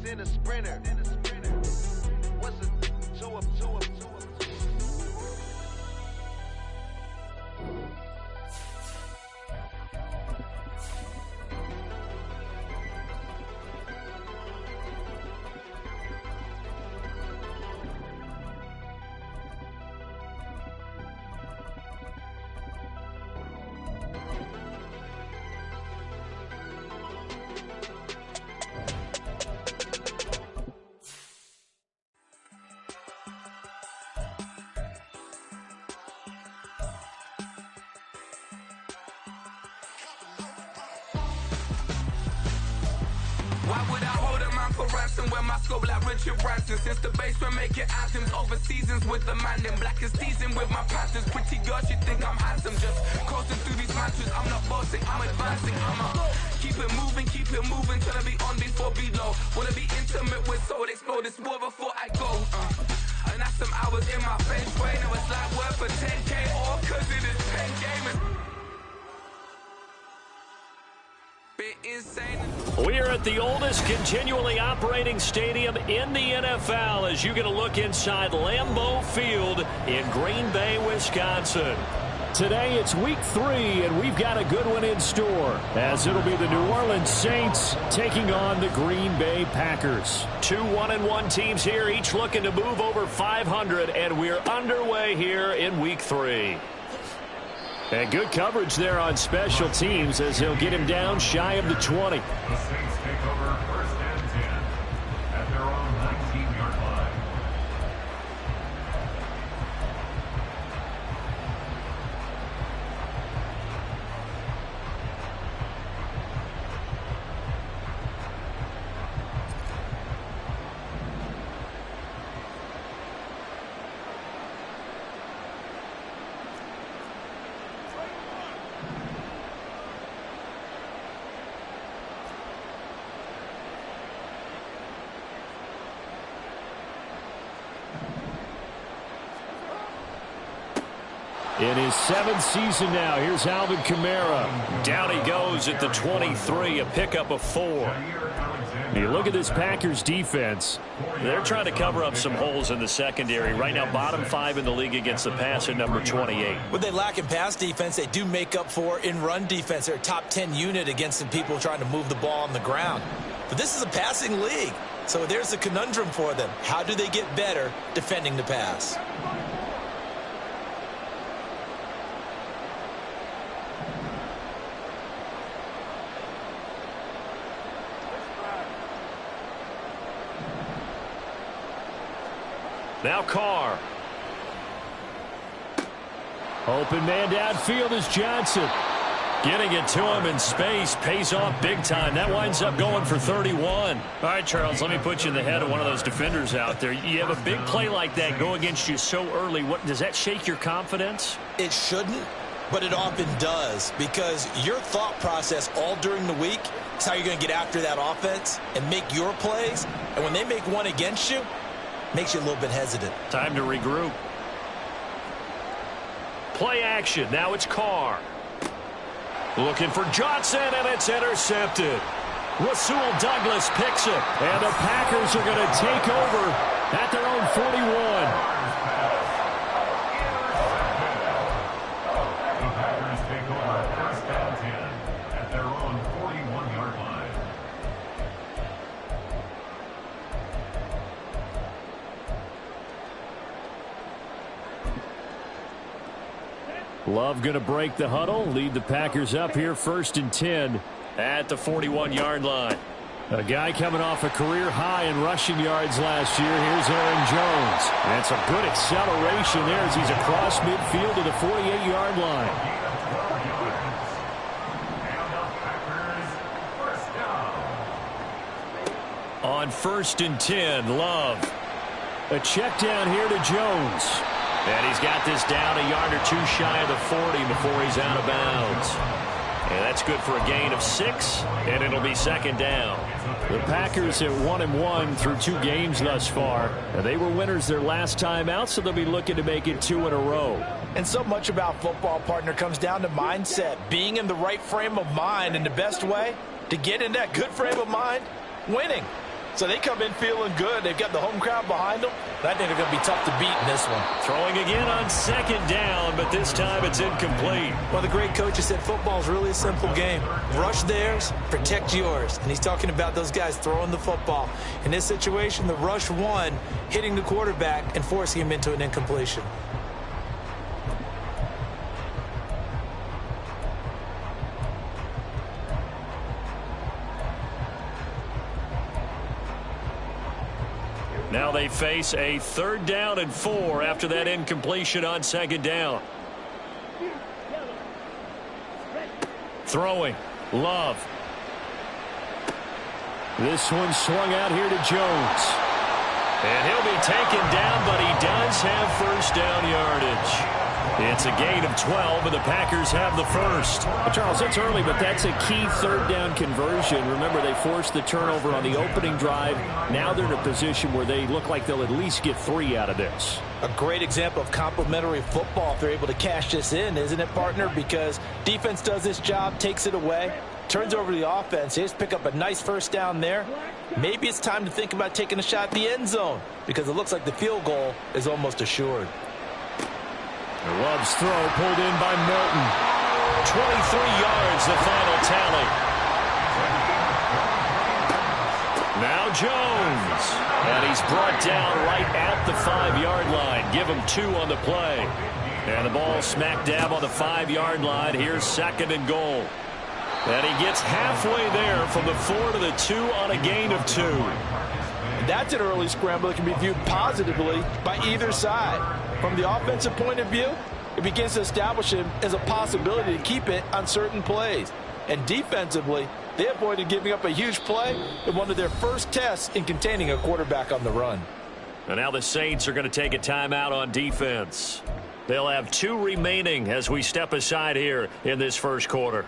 than a sprinter. What's a two up? Why would I hold a man for ransom when my scope like Richard Branson? Since the basement making anthems over seasons with the man in black is teasing with my passions. Pretty girls, you think I'm handsome. Just coasting through these mantras. I'm not bossing, I'm advancing. Keep it moving, tryna be on before below. Wanna be intimate with soul, explode this war before I go. And that's some hours in my feng shui. Now it's like work for 10K, all cause it is pen gaming. Insane. We are at the oldest continually operating stadium in the NFL as you get a look inside Lambeau Field in Green Bay, Wisconsin. Today it's week 3, and we've got a good one in store as it'll be the New Orleans Saints taking on the Green Bay Packers. 2 1-1 teams here, each looking to move over 500, and we're underway here in week 3. And good coverage there on special teams as he'll get him down shy of the 20. The Saints take over first and 10 at their own 19-yard line. In his 7th season now, here's Alvin Kamara. Down he goes at the 23, a pickup of 4. You look at this Packers defense. They're trying to cover up some holes in the secondary. Right now, bottom 5 in the league against the pass at number 28. What they lack in pass defense, they do make up for in run defense. They're a top 10 unit against some people trying to move the ball on the ground. But this is a passing league, so there's a conundrum for them. How do they get better defending the pass? Now Carr. Open man downfield is Johnson. Getting it to him in space pays off big time. That winds up going for 31. All right, Charles, let me put you in the head of one of those defenders out there. You have a big play like that go against you so early. What does that shake your confidence? It shouldn't, but it often does, because your thought process all during the week is how you're going to get after that offense and make your plays. And when they make one against you, makes you a little bit hesitant. Time to regroup. Play action. Now it's Carr. Looking for Johnson, and it's intercepted. Rasul Douglas picks it, and the Packers are going to take over at their own 41. The Packers take over first and 10 at their own 41-yard line. Love going to break the huddle, lead the Packers up here first and 10 at the 41-yard line. A guy coming off a career high in rushing yards last year. Here's Aaron Jones. And some good acceleration there as he's across midfield to the 48-yard line. On first and 10, Love. A check down here to Jones. And he's got this down a yard or two shy of the 40 before he's out of bounds. And that's good for a gain of 6, and it'll be second down. The Packers at 1-1 through 2 games thus far. And they were winners their last time out, so they'll be looking to make it 2 in a row. And so much about football, partner, comes down to mindset. Being in the right frame of mind, and the best way to get in that good frame of mind, winning. So they come in feeling good. They've got the home crowd behind them. I think they're going to be tough to beat in this one. Throwing again on second down, but this time it's incomplete. Well, the great coach has said football is really a simple game. Rush theirs, protect yours. And he's talking about those guys throwing the football. In this situation, the rush won, hitting the quarterback and forcing him into an incompletion. Now they face a 3rd down and 4 after that incompletion on second down. Throwing. Love. This one swung out here to Jones. And he'll be taken down, but he does have first down yardage. It's a gain of 12, and the Packers have the first. Well, Charles, it's early, but that's a key 3rd down conversion. Remember, they forced the turnover on the opening drive. Now they're in a position where they look like they'll at least get 3 out of this. A great example of complementary football if they're able to cash this in, isn't it, partner? Because defense does this job, takes it away, turns over to the offense. They just pick up a nice first down there. Maybe it's time to think about taking a shot at the end zone because it looks like the field goal is almost assured. Love's throw pulled in by Milton. 23 yards, the final tally. Now Jones. And he's brought down right at the 5-yard line. Give him 2 on the play. And the ball smack dab on the 5-yard line. Here's 2nd and goal. And he gets halfway there from the 4 to the 2 on a gain of 2. That's an early scramble that can be viewed positively by either side. From the offensive point of view, it begins to establish him as a possibility to keep it on certain plays. And defensively, they avoided giving up a huge play in one of their first tests in containing a quarterback on the run. And now the Saints are going to take a timeout on defense. They'll have 2 remaining as we step aside here in this first quarter.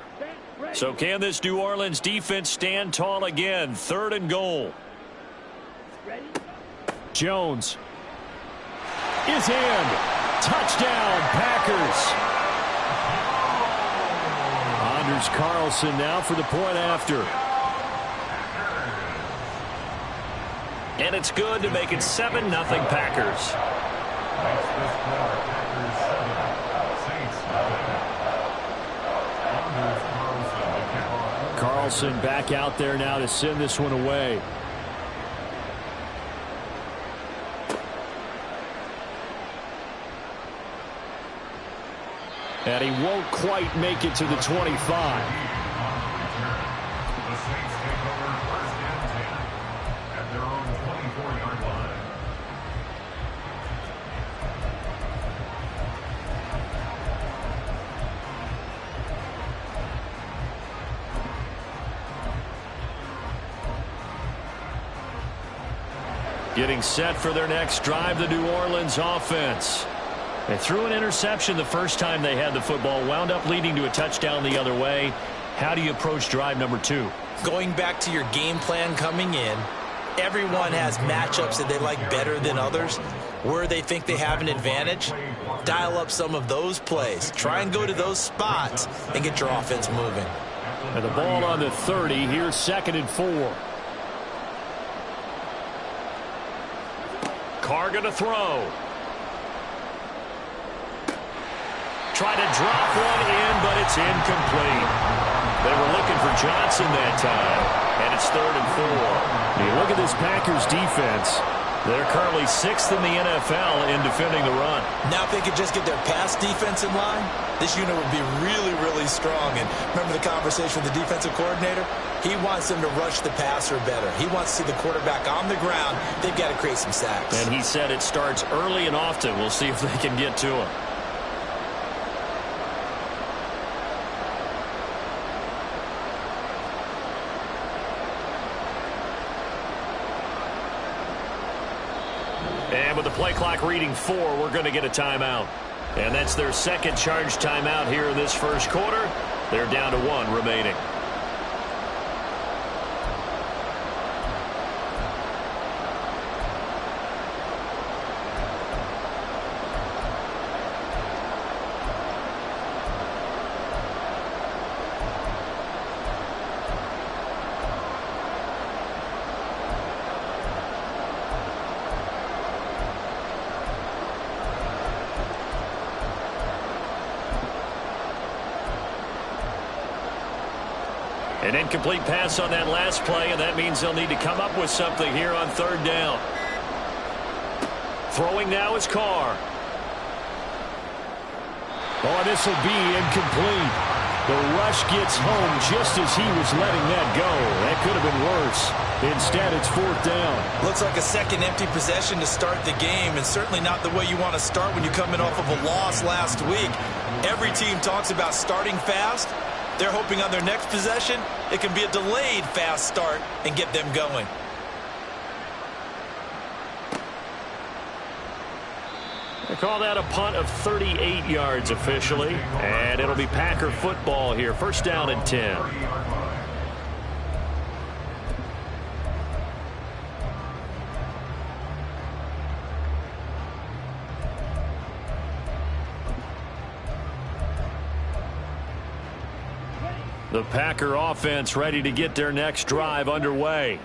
So can this New Orleans defense stand tall again? 3rd and goal. Jones is in. Touchdown, Packers. Anders Carlson now for the point after. And it's good to make it 7-0 Packers. Carlson back out there now to send this one away. And he won't quite make it to the 25. The Saints take over 1st and 10 at their own 24-yard line. Getting set for their next drive, the New Orleans offense. They threw an interception the first time they had the football, wound up leading to a touchdown the other way. How do you approach drive number 2? Going back to your game plan coming in, everyone has matchups that they like better than others. Where they think they have an advantage, dial up some of those plays. Try and go to those spots and get your offense moving. And the ball on the 30. Here's 2nd and 4. Carr going to throw. Try to drop one in, but it's incomplete. They were looking for Johnson that time, and it's 3rd and 4. You look at this Packers defense. They're currently 6th in the NFL in defending the run. Now if they could just get their pass defense in line, this unit would be really, really strong. And remember the conversation with the defensive coordinator? He wants them to rush the passer better. He wants to see the quarterback on the ground. They've got to create some sacks. And he said it starts early and often. We'll see if they can get to him. And with the play clock reading 4, we're going to get a timeout. And that's their 2nd charge timeout here in this first quarter. They're down to 1 remaining. An incomplete pass on that last play, and that means they'll need to come up with something here on third down. Throwing now is Carr. Oh, this will be incomplete. The rush gets home just as he was letting that go. That could have been worse. Instead, it's fourth down. Looks like a second empty possession to start the game, and certainly not the way you want to start when you're coming off of a loss last week. Every team talks about starting fast. They're hoping on their next possession, it can be a delayed fast start and get them going. They call that a punt of 38 yards officially, and it'll be Packer football here. First down and 10. The Packer offense ready to get their next drive underway.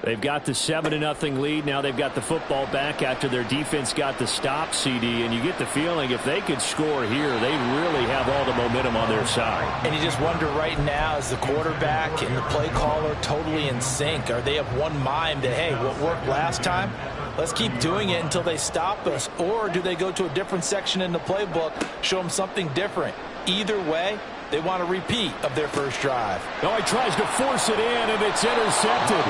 They've got the 7-0 lead. Now they've got the football back after their defense got the stop, CD. And you get the feeling if they could score here, they really have all the momentum on their side. And you just wonder right now, is the quarterback and the play caller totally in sync? Are they of one mind that, hey, what worked last time, let's keep doing it until they stop us? Or do they go to a different section in the playbook, show them something different? Either way, they want a repeat of their first drive. Oh, he tries to force it in, and it's intercepted.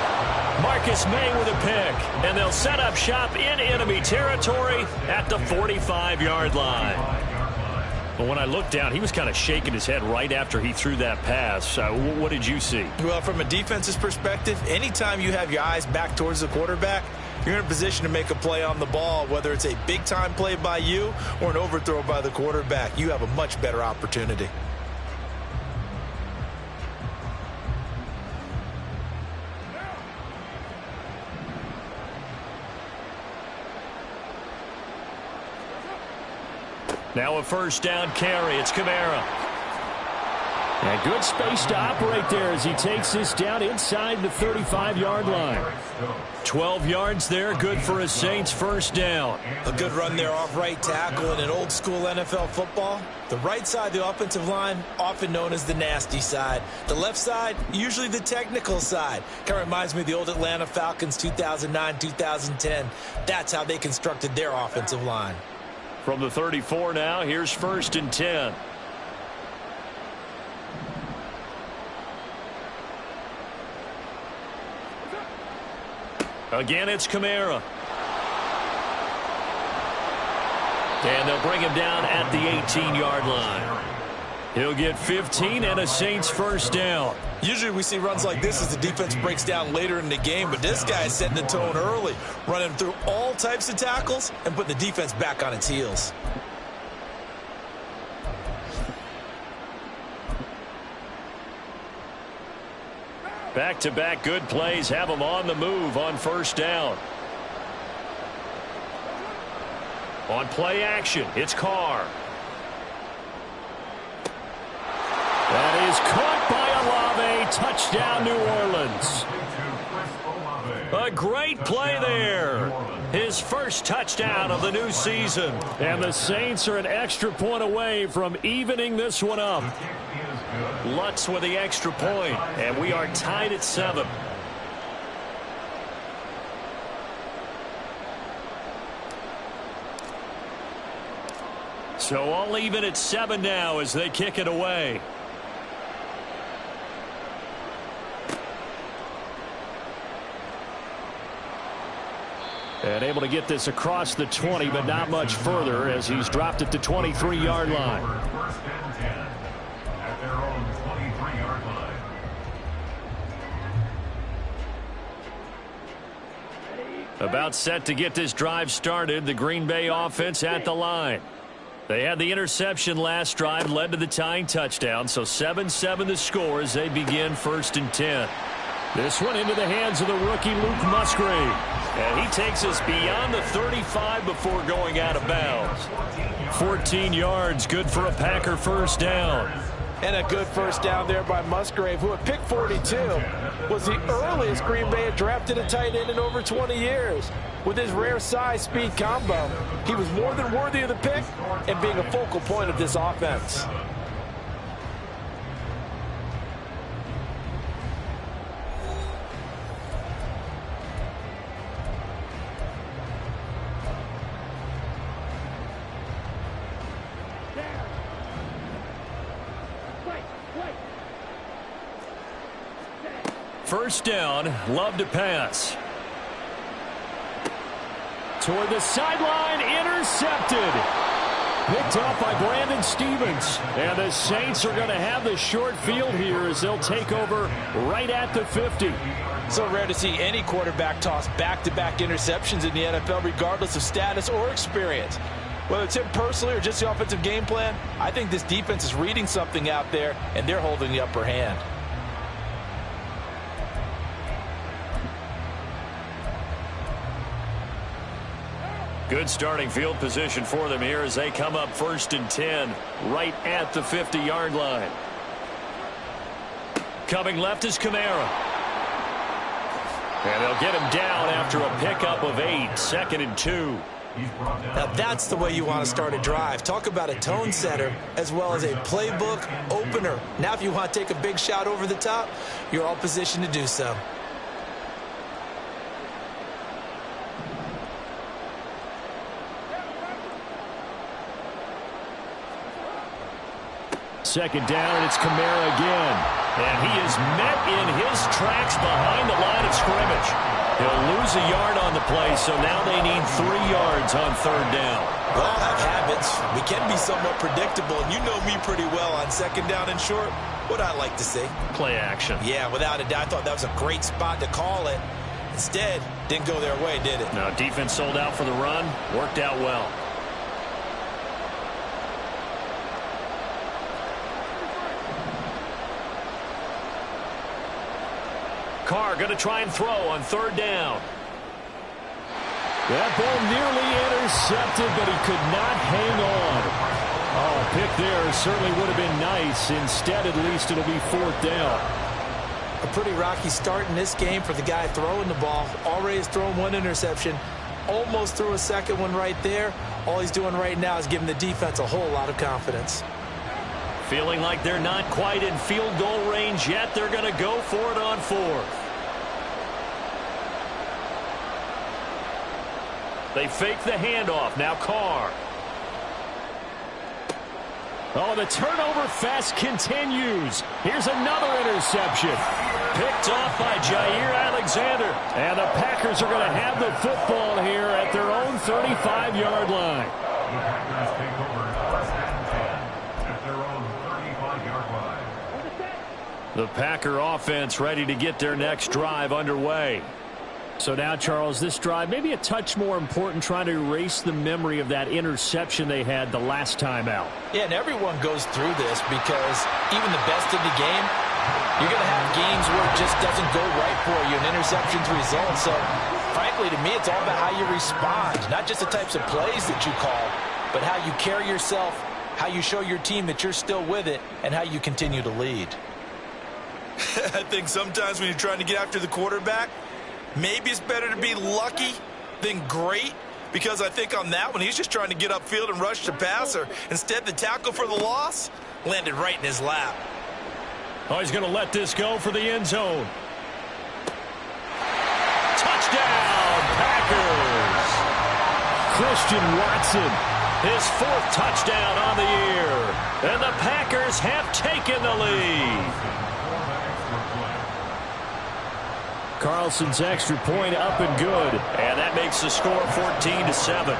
Marcus May with a pick, and they'll set up shop in enemy territory at the 45-yard line. But when I looked down, he was kind of shaking his head right after he threw that pass. What did you see? Well, from a defense's perspective, anytime you have your eyes back towards the quarterback, you're in a position to make a play on the ball, whether it's a big-time play by you or an overthrow by the quarterback. You have a much better opportunity. Now a first down carry. It's Kamara. And good space to operate there as he takes this down inside the 35-yard line. 12 yards there. Good for a Saints first down. A good run there off right tackle in an old-school NFL football. The right side of the offensive line, often known as the nasty side. The left side, usually the technical side. Kind of reminds me of the old Atlanta Falcons 2009-2010. That's how they constructed their offensive line. From the 34 now, here's first and 10. Again, it's Kamara. And they'll bring him down at the 18-yard line. He'll get 15 and a Saints first down. Usually we see runs like this as the defense breaks down later in the game, but this guy is setting the tone early, running through all types of tackles and putting the defense back on its heels. Back-to-back good plays have them on the move on first down. On play action, it's Carr. That is caught by Olave. Touchdown, New Orleans. A great play there. His first touchdown of the new season. And the Saints are an extra point away from evening this one up. Lutz with the extra point, and we are tied at 7. So all even at 7 now as they kick it away. And able to get this across the 20, but not much further as he's dropped at the 23-yard line. First and 10 at their own 23-yard line. About set to get this drive started, the Green Bay offense at the line. They had the interception last drive, led to the tying touchdown, so 7-7 the score as they begin first and 10. This one into the hands of the rookie Luke Musgrave. And he takes us beyond the 35 before going out of bounds. 14 yards, good for a Packer first down. And a good first down there by Musgrave, who at pick 42 was the earliest Green Bay had drafted a tight end in over 20 years. With his rare size speed combo, he was more than worthy of the pick and being a focal point of this offense. first down. Love to pass. Toward the sideline, intercepted. Picked off by Brandon Stephens. And the Saints are going to have the short field here as they'll take over right at the 50. So rare to see any quarterback toss back-to-back interceptions in the NFL, regardless of status or experience. Whether it's him personally or just the offensive game plan, I think this defense is reading something out there, and they're holding the upper hand. Good starting field position for them here as they come up 1st and 10 right at the 50-yard line. Coming left is Kamara. And they'll get him down after a pickup of 8, 2nd and 2. Now that's the way you want to start a drive. Talk about a tone setter as well as a playbook opener. Now if you want to take a big shot over the top, you're all positioned to do so. Second down, it's Kamara again. And he is met in his tracks behind the line of scrimmage. He'll lose a yard on the play, so now they need 3 yards on 3rd down. We all have habits. We can be somewhat predictable, and you know me pretty well on 2nd down and short. What I like to see. Play action. Yeah, without a doubt. I thought that was a great spot to call it. Instead, didn't go their way, did it? No, defense sold out for the run. Worked out well. Carr going to try and throw on 3rd down. That ball nearly intercepted, but he could not hang on. Oh, a pick there certainly would have been nice. Instead, at least it'll be 4th down. A pretty rocky start in this game for the guy throwing the ball. Already has thrown 1 interception. Almost threw a 2nd one right there. All he's doing right now is giving the defense a whole lot of confidence. Feeling like they're not quite in field goal range yet. They're going to go for it on 4th. They fake the handoff. Now Carr. Oh, the turnover fest continues. Here's another interception. Picked off by Jair Alexander. And the Packers are going to have the football here at their own 35-yard line. The Packers take over 1st and 10 at their own 35-yard line. The Packer offense ready to get their next drive underway. So now, Charles, this drive maybe a touch more important, trying to erase the memory of that interception they had the last time out. Yeah, and everyone goes through this because even the best in the game, you're going to have games where it just doesn't go right for you, and interceptions result. So, frankly, to me, it's all about how you respond, not just the types of plays that you call, but how you carry yourself, how you show your team that you're still with it, and how you continue to lead. I think sometimes when you're trying to get after the quarterback, maybe it's better to be lucky than great, because I think on that one, he's just trying to get upfield and rush the passer. Instead, the tackle for the loss landed right in his lap. Oh, he's going to let this go for the end zone. Touchdown, Packers! Christian Watson, his 4th touchdown on the year. And the Packers have taken the lead. Carlson's extra point up and good. And that makes the score 14-7.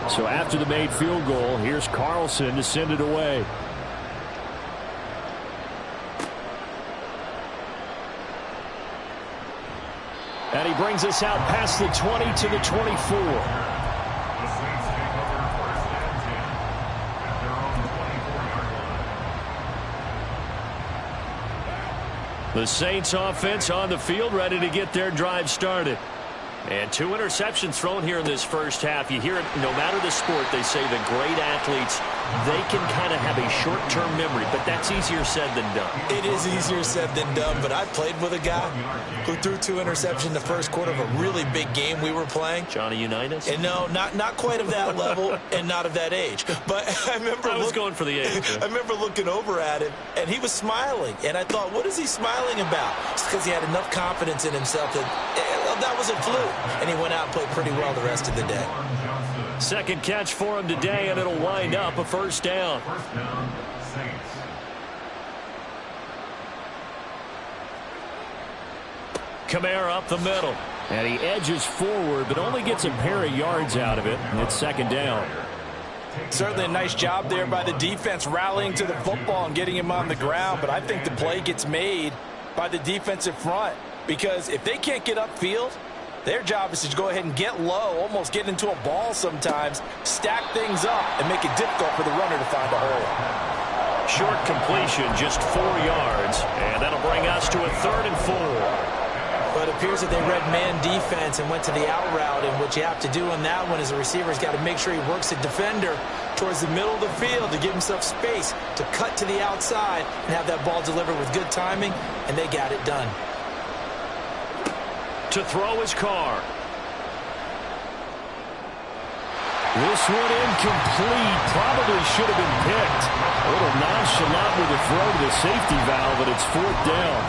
So after the made field goal, here's Carlson to send it away. And he brings us out past the 20 to the 24. The Saints offense on the field, ready to get their drive started. And 2 interceptions thrown here in this first half. You hear it, no matter the sport, they say the great athletes, they can kind of have a short-term memory, but that's easier said than done. It is easier said than done, but I played with a guy who threw 2 interceptions in the first quarter of a really big game we were playing. Johnny Unitas? And no, not quite of that level and not of that age. But I remember going for the age. I remember looking over at him, and he was smiling. And I thought, what is he smiling about? It's because he had enough confidence in himself that thought that was a fluke, and he went out and played pretty well the rest of the day. Second catch for him today, and it'll wind up a first down. First down, Saints. Kamara up the middle. And he edges forward, but only gets a pair of yards out of it. And it's second down. Certainly a nice job there by the defense rallying to the football and getting him on the ground. But I think the play gets made by the defensive front, because if they can't get upfield, their job is to go ahead and get low, almost get into a ball sometimes, stack things up, and make it difficult for the runner to find a hole. Short completion, just 4 yards. And that'll bring us to a 3rd and 4. But it appears that they read man defense and went to the out route, and what you have to do on that one is the receiver's got to make sure he works the defender towards the middle of the field to give himself space to cut to the outside and have that ball delivered with good timing, and they got it done. To throw his car. This one incomplete. Probably should have been picked. A little nonchalant with the throw to the safety valve, but it's 4th down.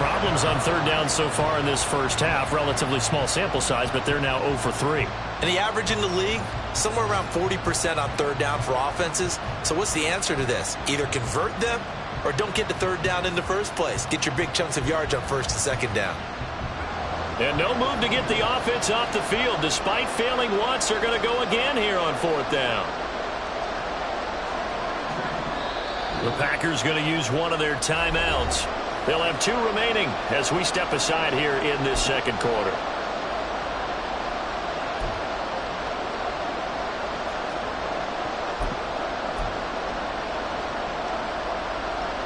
Problems on 3rd down so far in this first half. Relatively small sample size, but they're now 0 for 3. And the average in the league, somewhere around 40% on 3rd down for offenses. So what's the answer to this? Either convert them or don't get to 3rd down in the first place. Get your big chunks of yards on 1st and 2nd down. And no move to get the offense off the field. Despite failing once, they're going to go again here on 4th down. The Packers going to use one of their timeouts. They'll have 2 remaining as we step aside here in this second quarter.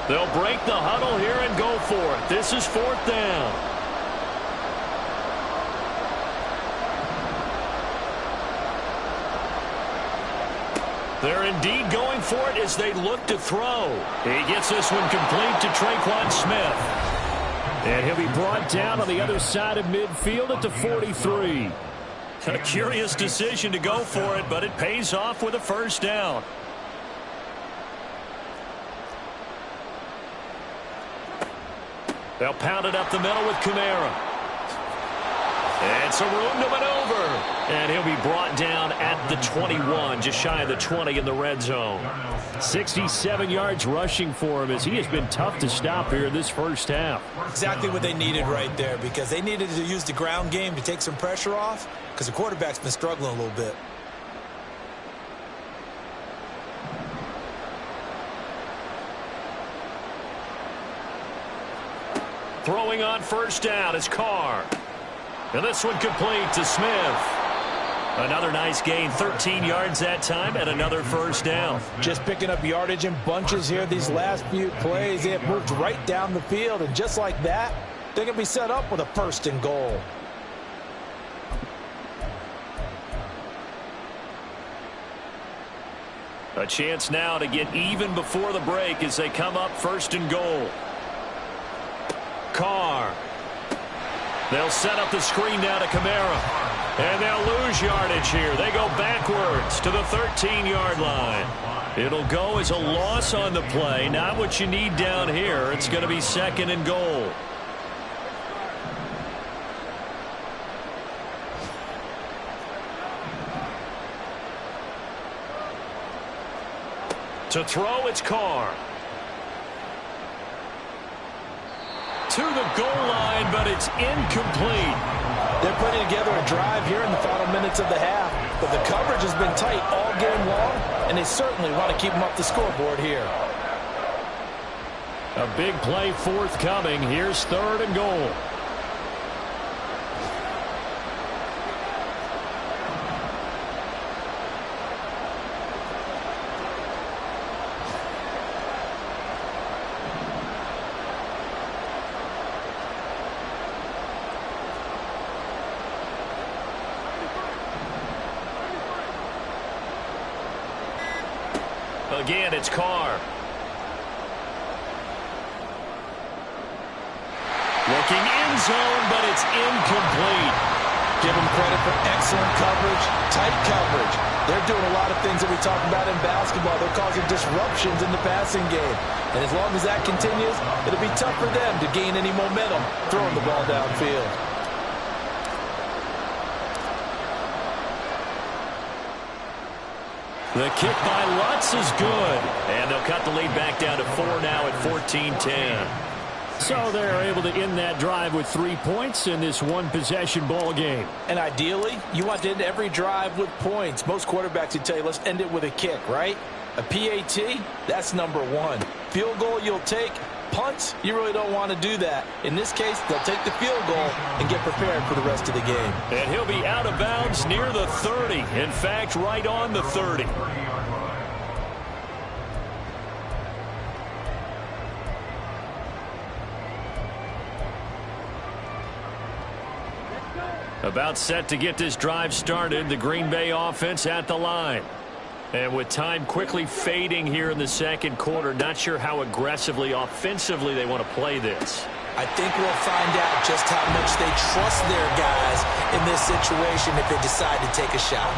They'll break the huddle here and go for it. This is 4th down. They're indeed going for it as they look to throw. He gets this one complete to Tre'Quan Smith. And he'll be brought down on the other side of midfield at the 43. A curious decision to go for it, but it pays off with a first down. They'll pound it up the middle with Kamara. And some room to maneuver. And he'll be brought down at the 21, just shy of the 20 in the red zone. 67 yards rushing for him as he has been tough to stop here in this first half. Exactly what they needed right there, because they needed to use the ground game to take some pressure off, because the quarterback's been struggling a little bit. Throwing on first down is Carr. And this one complete to Smith. Another nice gain, 13 yards that time, and another first down. Just picking up yardage in bunches here these last few plays. They have moved right down the field, and just like that, they're going to be set up with a 1st and goal. A chance now to get even before the break as they come up 1st and goal. Carr. They'll set up the screen down to Kamara. And they'll lose yardage here. They go backwards to the 13-yard line. It'll go as a loss on the play. Not what you need down here. It's going to be 2nd and goal. To throw, it's Carr. To the goal line, but it's incomplete. They're putting together a drive here in the final minutes of the half, but the coverage has been tight all game long, and they certainly want to keep them up the scoreboard here. A big play forthcoming. Here's 3rd and goal. Again, it's Carr. Looking in zone, but it's incomplete. Give them credit for excellent coverage, tight coverage. They're doing a lot of things that we talk about in basketball. They're causing disruptions in the passing game. And as long as that continues, it'll be tough for them to gain any momentum throwing the ball downfield. The kick by Lutz is good. And they'll cut the lead back down to 4 now at 14-10. So they're able to end that drive with 3 points in this one-possession ball game. And ideally, you want to end every drive with points. Most quarterbacks would tell you, let's end it with a kick, right? A PAT, that's number 1. Field goal you'll take. Punts, you really don't want to do that. In this case, they'll take the field goal and get prepared for the rest of the game. And he'll be out of bounds near the 30. In fact, right on the 30. About set to get this drive started, the Green Bay offense at the line. And with time quickly fading here in the second quarter, not sure how aggressively, offensively they want to play this. I think we'll find out just how much they trust their guys in this situation if they decide to take a shot.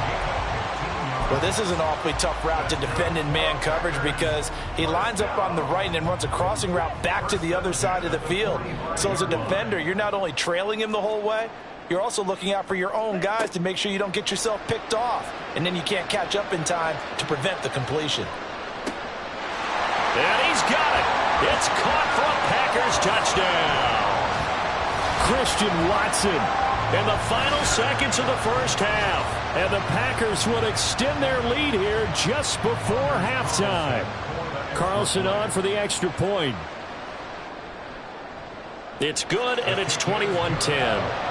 Well, this is an awfully tough route to defend in man coverage because he lines up on the right and then runs a crossing route back to the other side of the field. So as a defender, you're not only trailing him the whole way, you're also looking out for your own guys to make sure you don't get yourself picked off. And then you can't catch up in time to prevent the completion. And he's got it. It's caught for a Packers touchdown. Christian Watson in the final seconds of the first half. And the Packers would extend their lead here just before halftime. Carlson on for the extra point. It's good, and it's 21-10.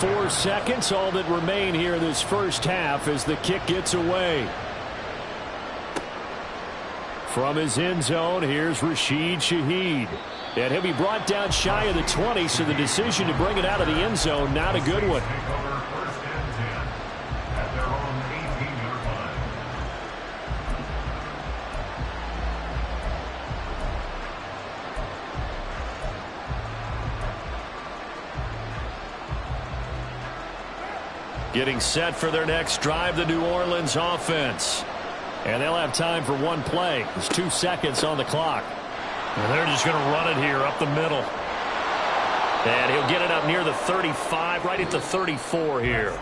4 seconds, all that remain here this first half as the kick gets away. From his end zone, here's Rashid Shaheed. And he'll be brought down shy of the 20, so the decision to bring it out of the end zone, not a good one. Getting set for their next drive, the New Orleans offense. And they'll have time for one play. There's 2 seconds on the clock. And they're just going to run it here up the middle. And he'll get it up near the 35, right at the 34 here.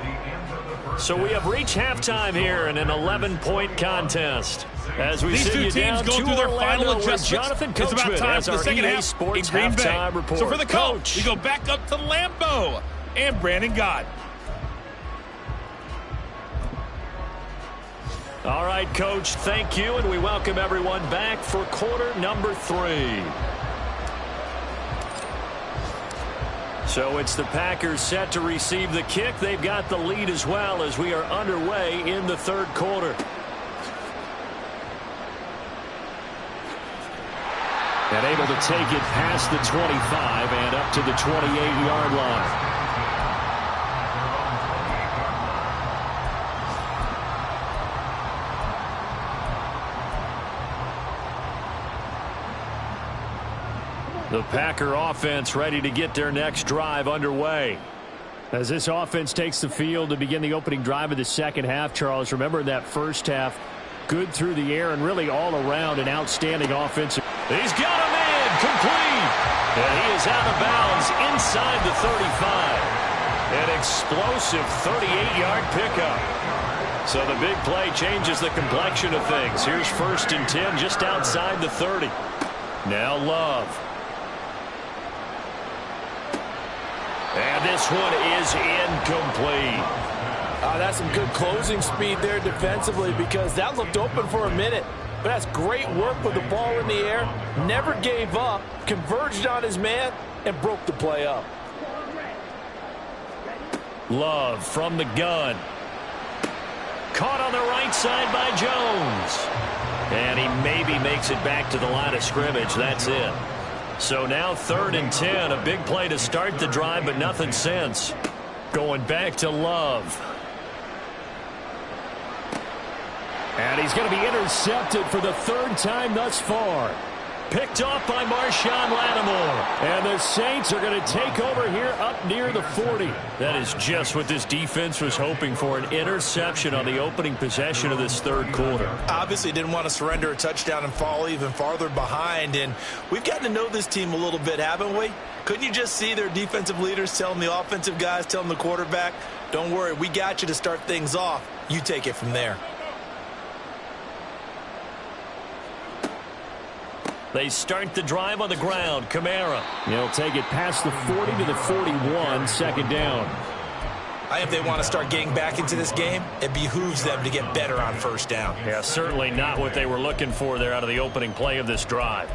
So we have reached halftime here in an 11-point contest. As we These send two you teams down go to through their Orlando final with adjustments. Jonathan It's about Coachman time as for the our second EA half Sports in Green Bay. halftime report. So for the call, Coach. we go back up to Lambeau and Brandon Gott. All right, Coach, thank you, and we welcome everyone back for quarter number 3. So it's the Packers set to receive the kick. They've got the lead as well as we are underway in the third quarter. And able to take it past the 25 and up to the 28-yard line. The Packer offense ready to get their next drive underway. As this offense takes the field to begin the opening drive of the second half, Charles, remember in that first half, good through the air and really all around an outstanding offensive. He's got a man complete. And he is out of bounds inside the 35. An explosive 38-yard pickup. So the big play changes the complexion of things. Here's 1st and 10 just outside the 30. Now Love. And this one is incomplete. That's some good closing speed there defensively because that looked open for a minute. But that's great work with the ball in the air. Never gave up, converged on his man, and broke the play up. Love from the gun. Caught on the right side by Jones. And he maybe makes it back to the line of scrimmage. That's it. So now 3rd and 10. A big play to start the drive, but nothing since. Going back to Love. And he's going to be intercepted for the 3rd time thus far. Picked off by Marshawn Lattimore. And the Saints are going to take over here up near the 40. That is just what this defense was hoping for, an interception on the opening possession of this third quarter. Obviously didn't want to surrender a touchdown and fall even farther behind. And we've gotten to know this team a little bit, haven't we? Couldn't you just see their defensive leaders telling the offensive guys, telling the quarterback, don't worry, we got you to start things off. You take it from there. They start the drive on the ground. Kamara. He'll take it past the 40 to the 41, second down. If they want to start getting back into this game, it behooves them to get better on first down. Yeah, certainly not what they were looking for there out of the opening play of this drive.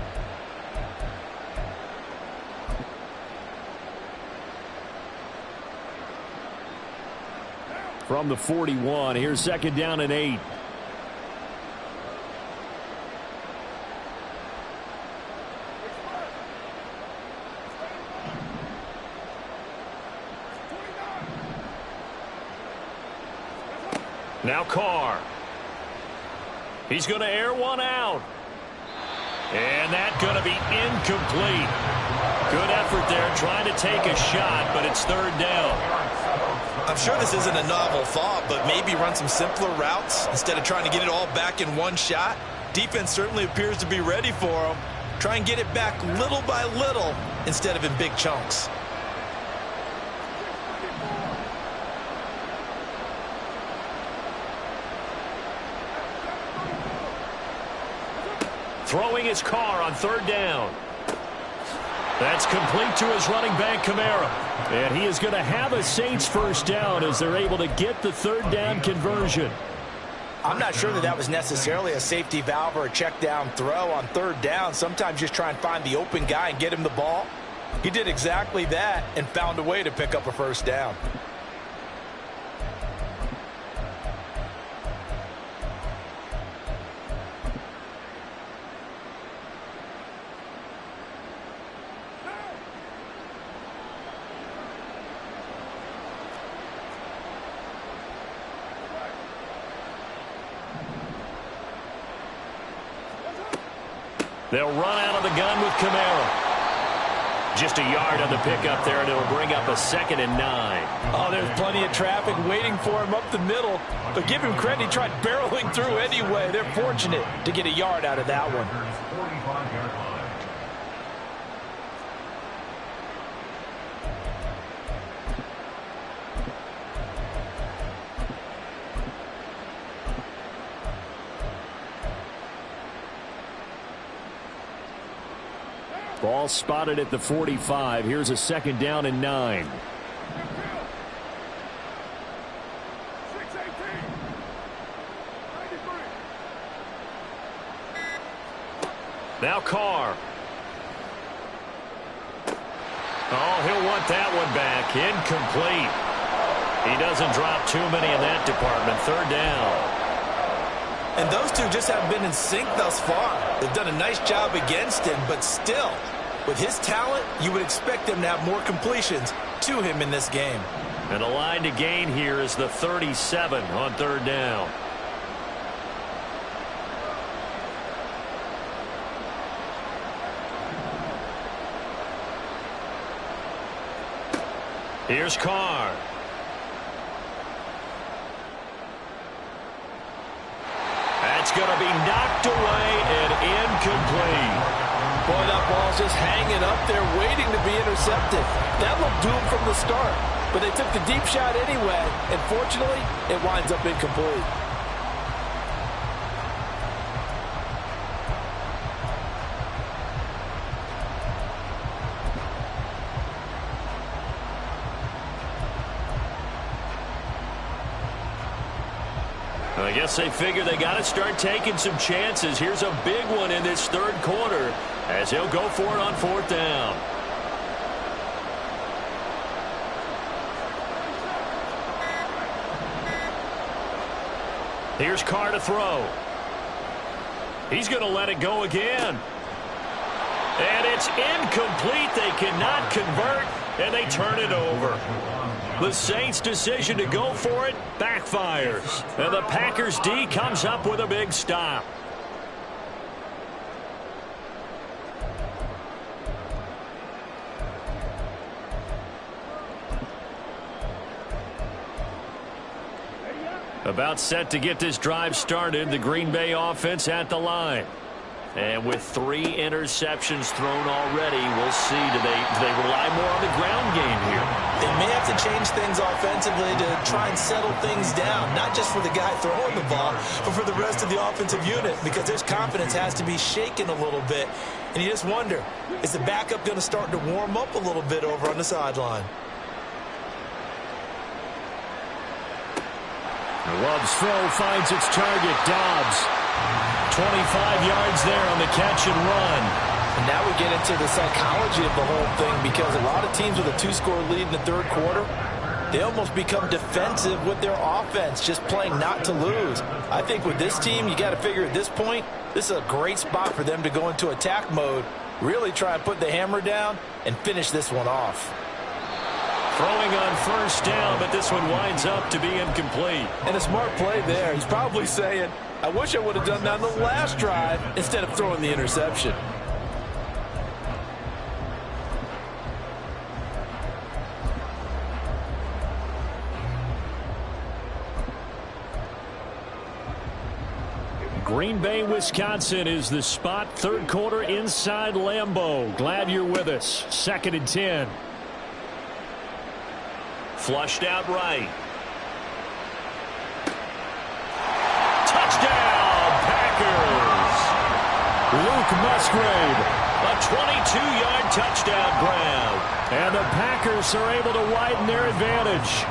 From the 41, here's second down and 8. Now Carr. He's going to air one out. And that's going to be incomplete. Good effort there trying to take a shot, but it's third down. I'm sure this isn't a novel thought, but maybe run some simpler routes instead of trying to get it all back in one shot. Defense certainly appears to be ready for them. Try and get it back little by little instead of in big chunks. Throwing his car on third down. That's complete to his running back, Kamara. And he is going to have a Saints first down as they're able to get the third down conversion. I'm not sure that was necessarily a safety valve or a check down throw on third down. Sometimes just try and find the open guy and get him the ball. He did exactly that and found a way to pick up a first down. They'll run out of the gun with Kamara. Just a yard on the pickup there, and it'll bring up a 2nd and 9. Oh, there's plenty of traffic waiting for him up the middle. But give him credit, he tried barreling through anyway. They're fortunate to get a yard out of that one. 45-yard line. Ball spotted at the 45. Here's a 2nd down and 9. Now Carr. Oh, he'll want that one back. Incomplete. He doesn't drop too many in that department. Third down. And those two just haven't been in sync thus far. They've done a nice job against him, but still, with his talent, you would expect them to have more completions to him in this game. And the line to gain here is the 37 on third down. Here's Carr. That's going to be knocked away and incomplete. Boy, that ball's just hanging up there waiting to be intercepted. That looked doomed from the start, but they took the deep shot anyway, and fortunately, it winds up incomplete. I guess they figure they got to start taking some chances. Here's a big one in this third quarter as he'll go for it on fourth down. Here's Carr to throw. He's going to let it go again. And it's incomplete. They cannot convert, and they turn it over. The Saints' decision to go for it backfires. And the Packers D comes up with a big stop. About set to get this drive started, the Green Bay offense at the line. And with 3 interceptions thrown already, we'll see. Do they rely more on the ground game here? They may have to change things offensively to try and settle things down, not just for the guy throwing the ball, but for the rest of the offensive unit, because their confidence has to be shaken a little bit. And you just wonder, is the backup going to start to warm up a little bit over on the sideline? Love's throw finds its target, Dobbs. 25 yards there on the catch and run. And now we get into the psychology of the whole thing, because a lot of teams with a 2-score lead in the third quarter, they almost become defensive with their offense, just playing not to lose. I think with this team, you got to figure at this point, this is a great spot for them to go into attack mode, really try and put the hammer down and finish this one off. Throwing on first down, but this one winds up to be incomplete. And a smart play there. He's probably saying, I wish I would have done that on the last drive instead of throwing the interception. Green Bay, Wisconsin is the spot. Third quarter inside Lambeau. Glad you're with us. 2nd and 10. Flushed out right. Touchdown, Packers! Luke Musgrave. A 22-yard touchdown grab. And the Packers are able to widen their advantage.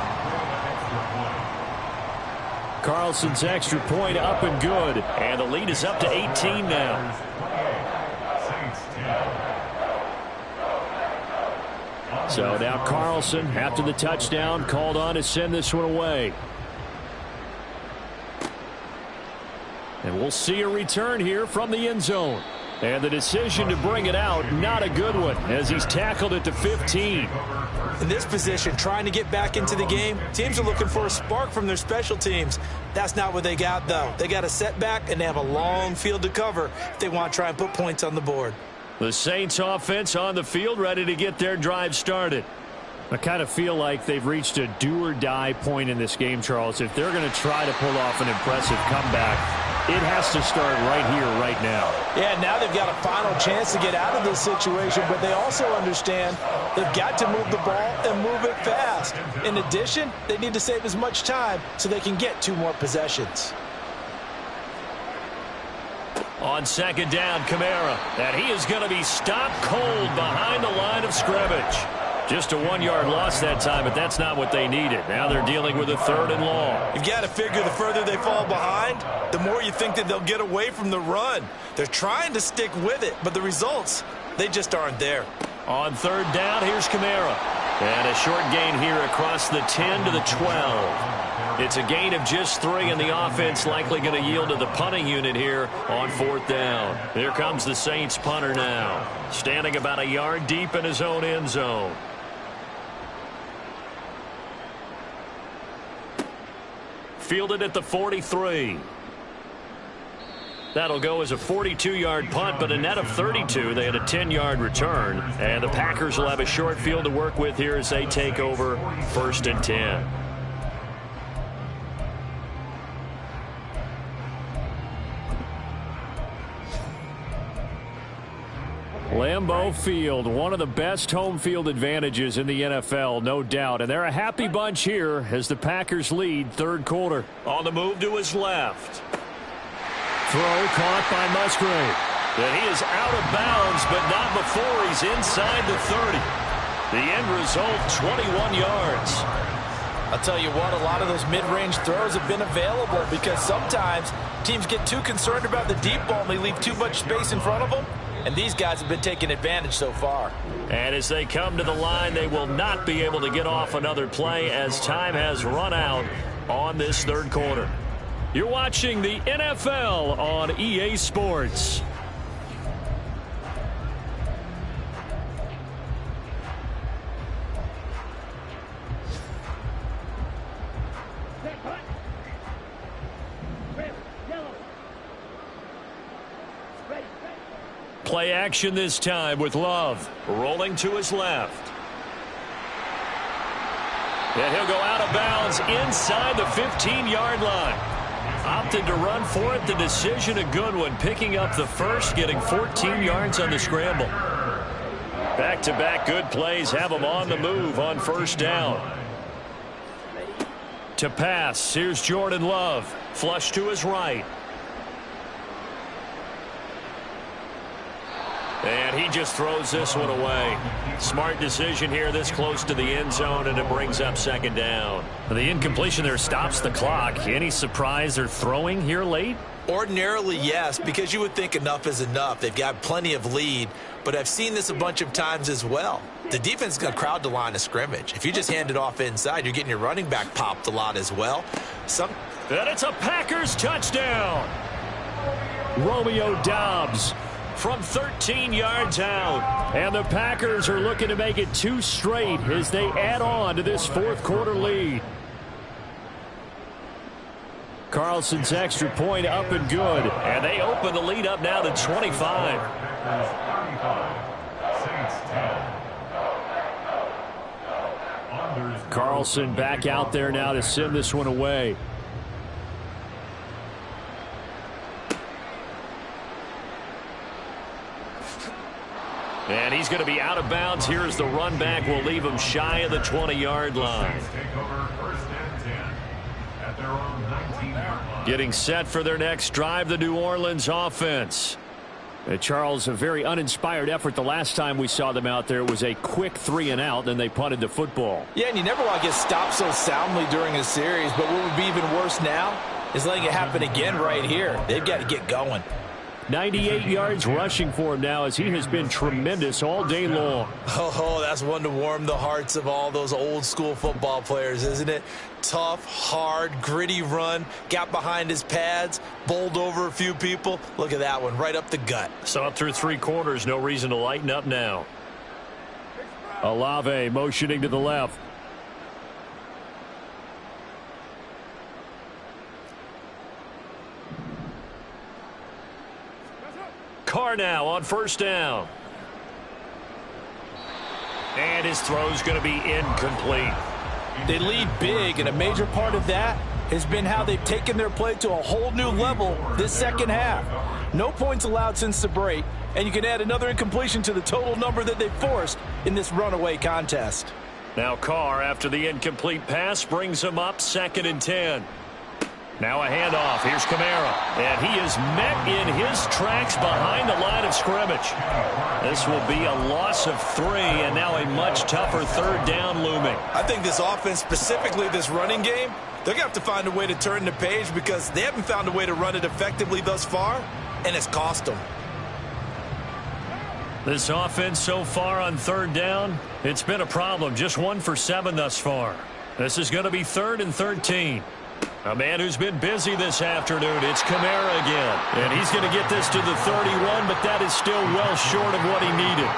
Carlson's extra point up and good. And the lead is up to 18 now. So now Carlson, after the touchdown, called on to send this one away. And we'll see a return here from the end zone. And the decision to bring it out, not a good one, as he's tackled it to 15. In this position, trying to get back into the game, teams are looking for a spark from their special teams. That's not what they got, though. They got a setback, and they have a long field to cover if they want to try and put points on the board. The Saints offense on the field, ready to get their drive started. I kind of feel like they've reached a do-or-die point in this game, Charles. If they're going to try to pull off an impressive comeback, it has to start right here, right now. Yeah, now they've got a final chance to get out of this situation, but they also understand they've got to move the ball and move it fast. In addition, they need to save as much time so they can get 2 more possessions. On 2nd down, Kamara. And he is going to be stopped cold behind the line of scrimmage. Just a 1-yard loss that time, but that's not what they needed. Now they're dealing with a 3rd and long. You've got to figure the further they fall behind, the more you think that they'll get away from the run. They're trying to stick with it, but the results, they just aren't there. On 3rd down, here's Kamara. And a short gain here across the 10 to the 12. It's a gain of just 3, and the offense likely going to yield to the punting unit here on 4th down. Here comes the Saints punter now, standing about a yard deep in his own end zone. Fielded at the 43. That'll go as a 42-yard punt, but a net of 32. They had a 10-yard return. And the Packers will have a short field to work with here as they take over 1st and 10. Lambeau Field, one of the best home field advantages in the NFL, no doubt. And they're a happy bunch here as the Packers lead 3rd quarter. On the move to his left. Throw caught by Musgrave. And he is out of bounds, but not before he's inside the 30. The end result, 21 yards. I'll tell you what, a lot of those mid-range throws have been available because sometimes teams get too concerned about the deep ball and they leave too much space in front of them. And these guys have been taking advantage so far. And as they come to the line, they will not be able to get off another play as time has run out on this 3rd quarter. You're watching the NFL on EA Sports. Play action this time with Love rolling to his left. And he'll go out of bounds inside the 15-yard line. Opted to run for it. The decision a good one. Picking up the first, getting 14 yards on the scramble. Back-to-back good plays have him on the move on first down. To pass, here's Jordan Love. Flush to his right. And he just throws this one away. Smart decision here this close to the end zone, and it brings up second down. The incompletion there stops the clock. Any surprise they're throwing here late? Ordinarily, yes, because you would think enough is enough. They've got plenty of lead, but I've seen this a bunch of times as well. The defense is going to crowd the line of scrimmage. If you just hand it off inside, you're getting your running back popped a lot as well. And it's a Packers touchdown. Romeo Doubs from 13 yards out. And the Packers are looking to make it 2 straight as they add on to this fourth quarter lead. Carlson's extra point up and good. And they open the lead up now to 25. Carlson back out there now to send this one away. And he's going to be out of bounds. Here's the run back. Will leave him shy of the 20-yard line. Getting set for their next drive, the New Orleans offense. Charles, a very uninspired effort the last time we saw them out there. It was a quick 3-and-out, then they punted the football. Yeah, and you never want to get stopped so soundly during a series, but what would be even worse now is letting it happen again right here. They've got to get going. 98 yards rushing for him now as he has been tremendous all day long. Oh, that's one to warm the hearts of all those old school football players, isn't it? Tough, hard, gritty run, got behind his pads, bowled over a few people. Look at that one, right up the gut. Saw it through 3 quarters, no reason to lighten up now. Olave motioning to the left. Carr now on first down. And his throw's going to be incomplete. They lead big, and a major part of that has been how they've taken their play to a whole new level this second half. No points allowed since the break, and you can add another incompletion to the total number that they've forced in this runaway contest. Now Carr, after the incomplete pass, brings him up 2nd and 10. Now a handoff. Here's Kamara. And he is met in his tracks behind the line of scrimmage. This will be a loss of 3, and now a much tougher 3rd down looming. I think this offense, specifically this running game, they're going to have to find a way to turn the page because they haven't found a way to run it effectively thus far, and it's cost them. This offense so far on 3rd down, it's been a problem. Just 1 for 7 thus far. This is going to be 3rd and 13. A man who's been busy this afternoon. It's Kamara again. And he's going to get this to the 31, but that is still well short of what he needed.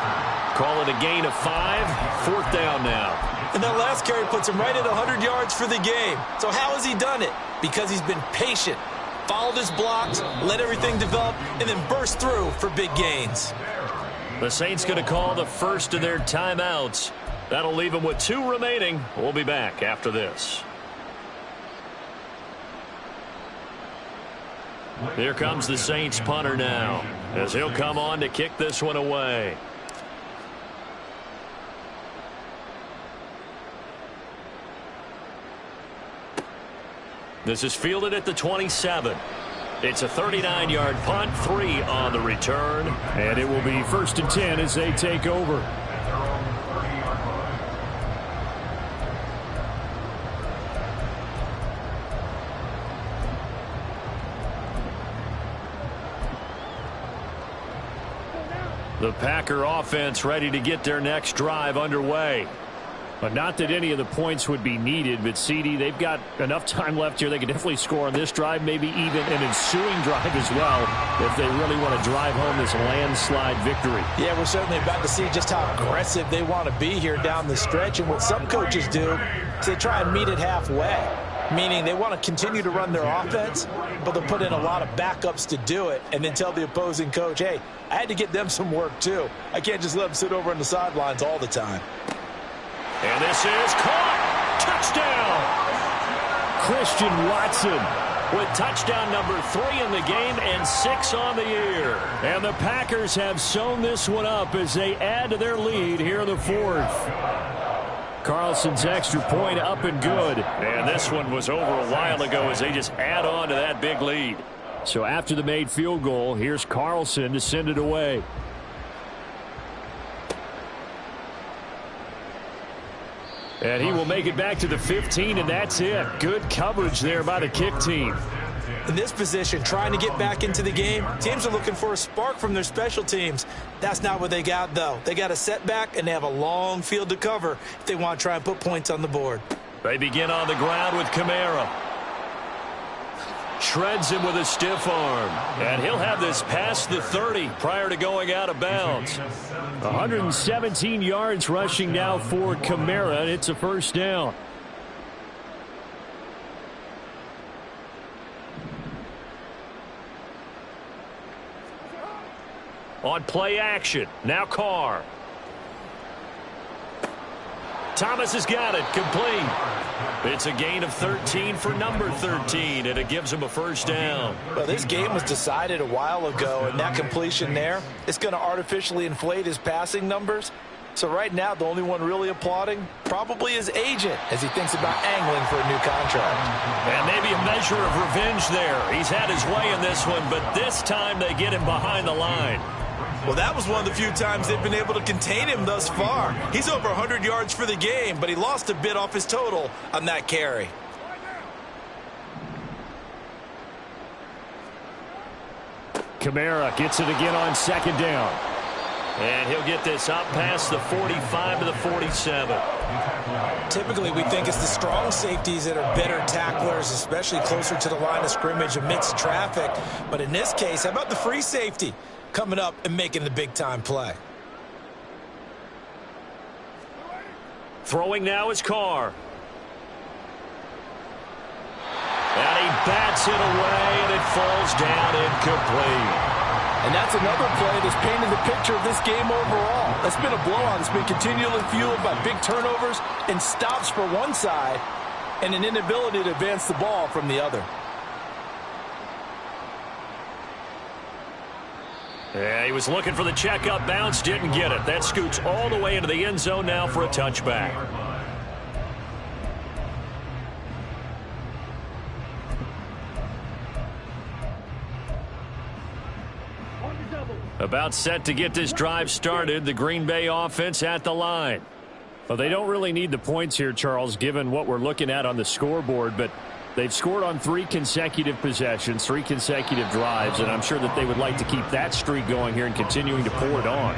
Call it a gain of 5. 4th down now. And that last carry puts him right at 100 yards for the game. So how has he done it? Because he's been patient, followed his blocks, let everything develop, and then burst through for big gains. The Saints going to call the first of their timeouts. That'll leave them with 2 remaining. We'll be back after this. Here comes the Saints punter now, as he'll come on to kick this one away. This is fielded at the 27. It's a 39-yard punt, 3 on the return. And it will be 1st and 10 as they take over. The Packer offense ready to get their next drive underway. But not that any of the points would be needed, but CD, they've got enough time left here. They can definitely score on this drive, maybe even an ensuing drive as well, if they really want to drive home this landslide victory. Yeah, we're certainly about to see just how aggressive they want to be here down the stretch. And what some coaches do is they try and meet it halfway, meaning they want to continue to run their offense, but they'll put in a lot of backups to do it and then tell the opposing coach, hey, I had to get them some work too. I can't just let them sit over on the sidelines all the time. And this is caught. Touchdown! Christian Watson with touchdown number 3 in the game and 6 on the year. And the Packers have sewn this one up as they add to their lead here in the 4th. Carlson's extra point up and good. And this one was over a while ago as they just add on to that big lead. So after the made field goal, here's Carlson to send it away. And he will make it back to the 15, and that's it. Good coverage there by the kick team. In this position, trying to get back into the game, teams are looking for a spark from their special teams. That's not what they got, though. They got a setback, and they have a long field to cover if they want to try and put points on the board. They begin on the ground with Kamara. Shreds him with a stiff arm. And he'll have this past the 30 prior to going out of bounds. 117 yards rushing now for Kamara, and it's a first down. On play action, now Carr. Thomas has got it, complete. It's a gain of 13 for number 13, and it gives him a first down. Well, this game was decided a while ago, and that completion there, it's going to artificially inflate his passing numbers. So right now, the only one really applauding probably his agent as he thinks about angling for a new contract. And maybe a measure of revenge there. He's had his way in this one, but this time they get him behind the line. Well, that was one of the few times they've been able to contain him thus far. He's over 100 yards for the game, but he lost a bit off his total on that carry. Kamara gets it again on second down. And he'll get this up past the 45 to the 47. Typically, we think it's the strong safeties that are better tacklers, especially closer to the line of scrimmage amidst traffic. But in this case, how about the free safety coming up and making the big-time play? Throwing now is Carr. And he bats it away, and it falls down incomplete. And that's another play that's painted the picture of this game overall. That's been a blowout. It's been continually fueled by big turnovers and stops for one side and an inability to advance the ball from the other. Yeah, he was looking for the checkup bounce, didn't get it. That scoots all the way into the end zone now for a touchback. About set to get this drive started, the Green Bay offense at the line. Well, they don't really need the points here, Charles, given what we're looking at on the scoreboard, but they've scored on 3 consecutive possessions, 3 consecutive drives, and I'm sure that they would like to keep that streak going here and continuing to pour it on.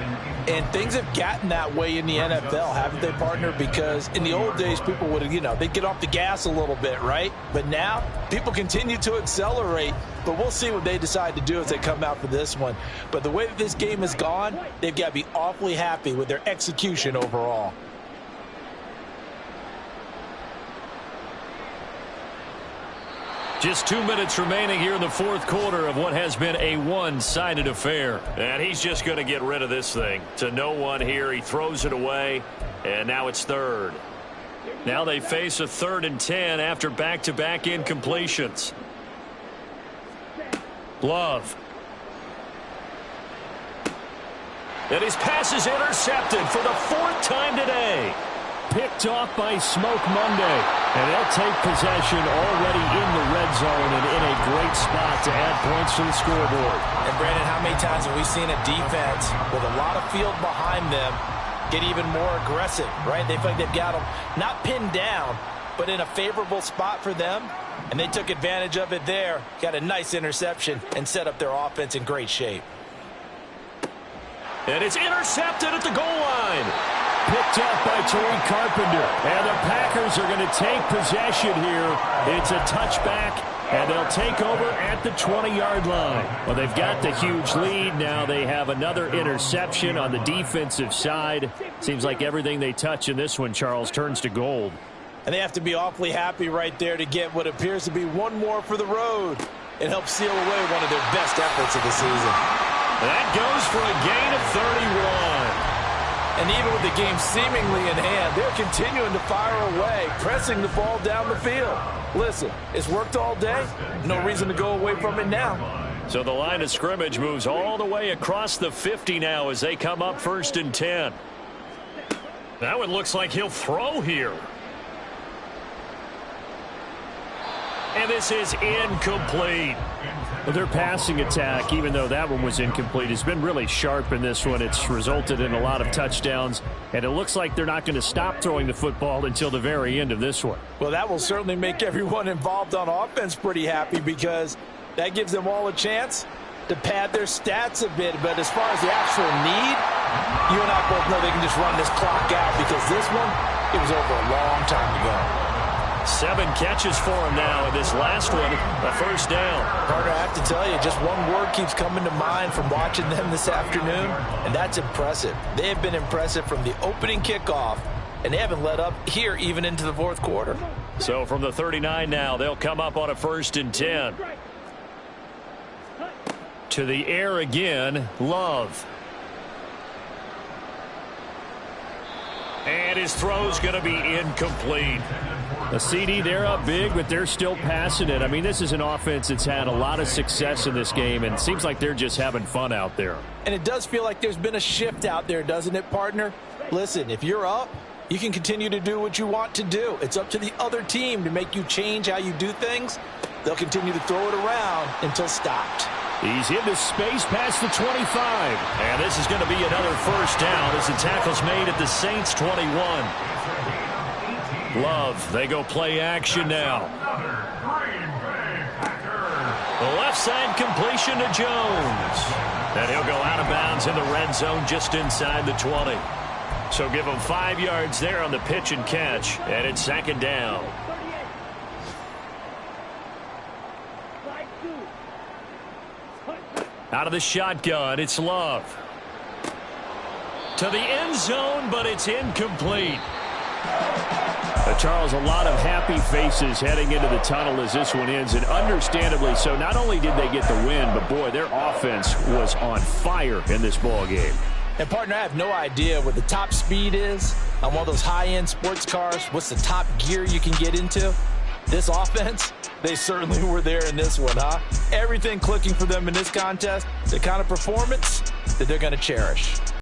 And things have gotten that way in the NFL, haven't they, partner? Because in the old days, people would, they'd get off the gas a little bit, right? But now, people continue to accelerate, but we'll see what they decide to do as they come out for this one. But the way that this game has gone, they've got to be awfully happy with their execution overall. Just 2 minutes remaining here in the 4th quarter of what has been a one-sided affair. And he's just going to get rid of this thing. To no one here. He throws it away, and now it's 3rd. Now they face a 3rd and 10 after back-to-back incompletions. Love. And his pass is intercepted for the 4th time today. Picked off by Smoke Monday. And they'll take possession already in the red zone and in a great spot to add points to the scoreboard. And, Brandon, how many times have we seen a defense with a lot of field behind them get even more aggressive, right? They feel like they've got them not pinned down, but in a favorable spot for them. And they took advantage of it there, got a nice interception, and set up their offense in great shape. And it's intercepted at the goal line. Picked up by Tariq Carpenter. And the Packers are going to take possession here. It's a touchback, and they'll take over at the 20-yard line. Well, they've got the huge lead. Now they have another interception on the defensive side. Seems like everything they touch in this one, Charles, turns to gold. And they have to be awfully happy right there to get what appears to be one more for the road and help seal away one of their best efforts of the season. That goes for a gain of 31. And even with the game seemingly in hand, they're continuing to fire away, pressing the ball down the field. Listen, it's worked all day. No reason to go away from it now. So the line of scrimmage moves all the way across the 50 now as they come up 1st and 10. That one looks like he'll throw here. And this is incomplete. Well, their passing attack, even though that one was incomplete, has been really sharp in this one. It's resulted in a lot of touchdowns, and it looks like they're not going to stop throwing the football until the very end of this one. Well, that will certainly make everyone involved on offense pretty happy because that gives them all a chance to pad their stats a bit. But as far as the actual need, you and I both know they can just run this clock out because this one, it was over a long time ago. 7 catches for him now, and this last one, a first down. Carter, I have to tell you, just one word keeps coming to mind from watching them this afternoon, and that's impressive. They have been impressive from the opening kickoff, and they haven't let up here even into the fourth quarter. So from the 39 now, they'll come up on a 1st and 10. To the air again, Love. And his throw's going to be incomplete. A CD, they're up big, but they're still passing it. I mean, this is an offense that's had a lot of success in this game, and it seems like they're just having fun out there. And it does feel like there's been a shift out there, doesn't it, partner? Listen, if you're up, you can continue to do what you want to do. It's up to the other team to make you change how you do things. They'll continue to throw it around until stopped. He's into space past the 25. And this is going to be another first down as the tackle's made at the Saints 21. Love, they go play action now. The left side completion to Jones. And he'll go out of bounds in the red zone just inside the 20. So give him 5 yards there on the pitch and catch. And it's 2nd down. Out of the shotgun, it's Love. To the end zone, but it's incomplete. Charles, a lot of happy faces heading into the tunnel as this one ends, and understandably so. Not only did they get the win, but boy, their offense was on fire in this ball game. And partner, I have no idea what the top speed is on one of those high-end sports cars. What's the top gear you can get into? This offense, they certainly were there in this one, huh? Everything clicking for them in this contest, the kind of performance that they're going to cherish.